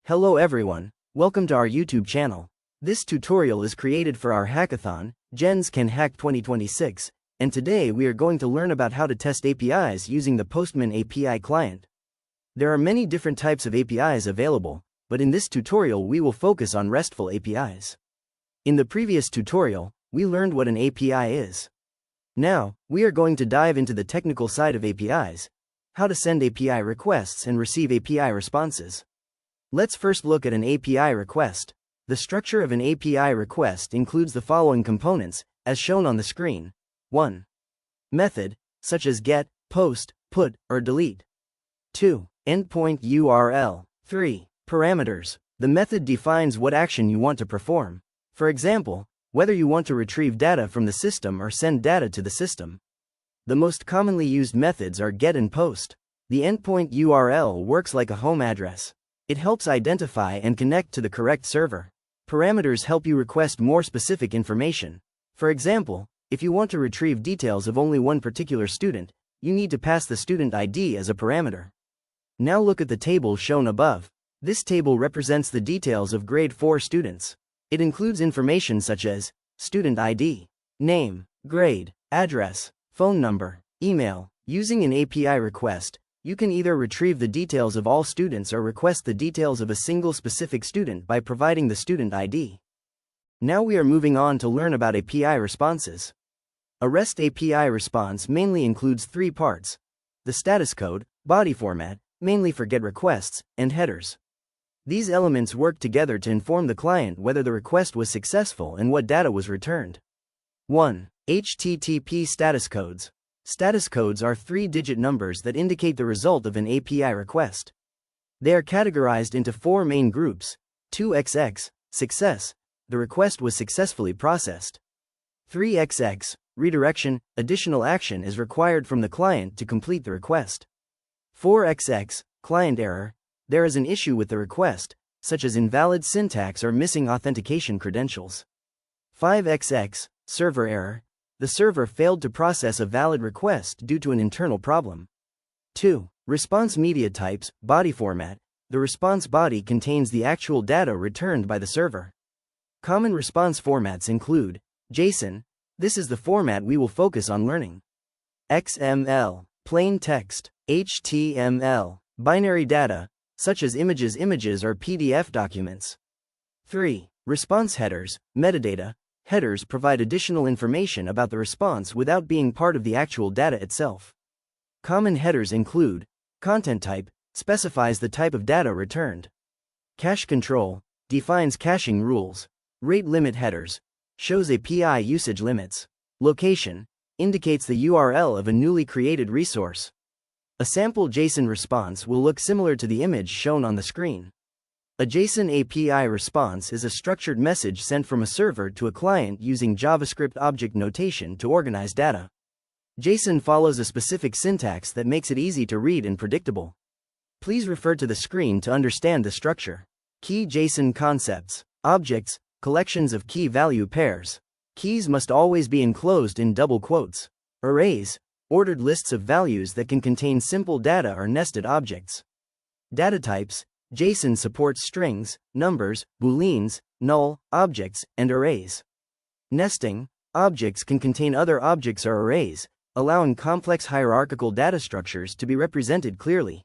Hello everyone, welcome to our YouTube channel. This tutorial is created for our hackathon, SC4Kand Hack 2026, and today we are going to learn about how to test APIs using the Postman API client. There are many different types of APIs available, but in this tutorial we will focus on RESTful APIs. In the previous tutorial, we learned what an API is. Now, we are going to dive into the technical side of APIs, how to send API requests and receive API responses. Let's first look at an API request. The structure of an API request includes the following components, as shown on the screen. 1. Method, such as get, post, put, or delete. 2. Endpoint URL. 3. Parameters. The method defines what action you want to perform. For example, whether you want to retrieve data from the system or send data to the system. The most commonly used methods are get and post. The endpoint URL works like a home address. It helps identify and connect to the correct server. Parameters help you request more specific information. For example, if you want to retrieve details of only one particular student, you need to pass the student ID as a parameter. Now look at the table shown above. This table represents the details of grade 4 students. It includes information such as student ID, name, grade, address, phone number, email. Using an API request, you can either retrieve the details of all students or request the details of a single specific student by providing the student ID. Now we are moving on to learn about API responses. A REST API response mainly includes three parts: the status code, body format, mainly for GET requests, and headers. These elements work together to inform the client whether the request was successful and what data was returned. 1. HTTP status codes. Status codes are 3-digit numbers that indicate the result of an API request. They are categorized into 4 main groups: 2XX, success, the request was successfully processed. 3XX, redirection, additional action is required from the client to complete the request. 4XX, client error, there is an issue with the request, such as invalid syntax or missing authentication credentials. 5XX, server error, the server failed to process a valid request due to an internal problem. 2. Response media types, body format, the response body contains the actual data returned by the server. Common response formats include JSON, this is the format we will focus on learning. XML, plain text. HTML, binary data, such as images or PDF documents. 3. Response headers, metadata. Headers provide additional information about the response without being part of the actual data itself. Common headers include content type, specifies the type of data returned. Cache control, defines caching rules. Rate limit headers, shows API usage limits. Location, indicates the URL of a newly created resource. A sample JSON response will look similar to the image shown on the screen. A JSON API response is a structured message sent from a server to a client using JavaScript object notation to organize data. JSON follows a specific syntax that makes it easy to read and predictable. Please refer to the screen to understand the structure. Key JSON concepts. Objects, collections of key value pairs. Keys must always be enclosed in double quotes. Arrays, ordered lists of values that can contain simple data or nested objects. Data types. JSON supports strings, numbers, booleans, null, objects, and arrays. Nesting. Objects can contain other objects or arrays, allowing complex hierarchical data structures to be represented clearly.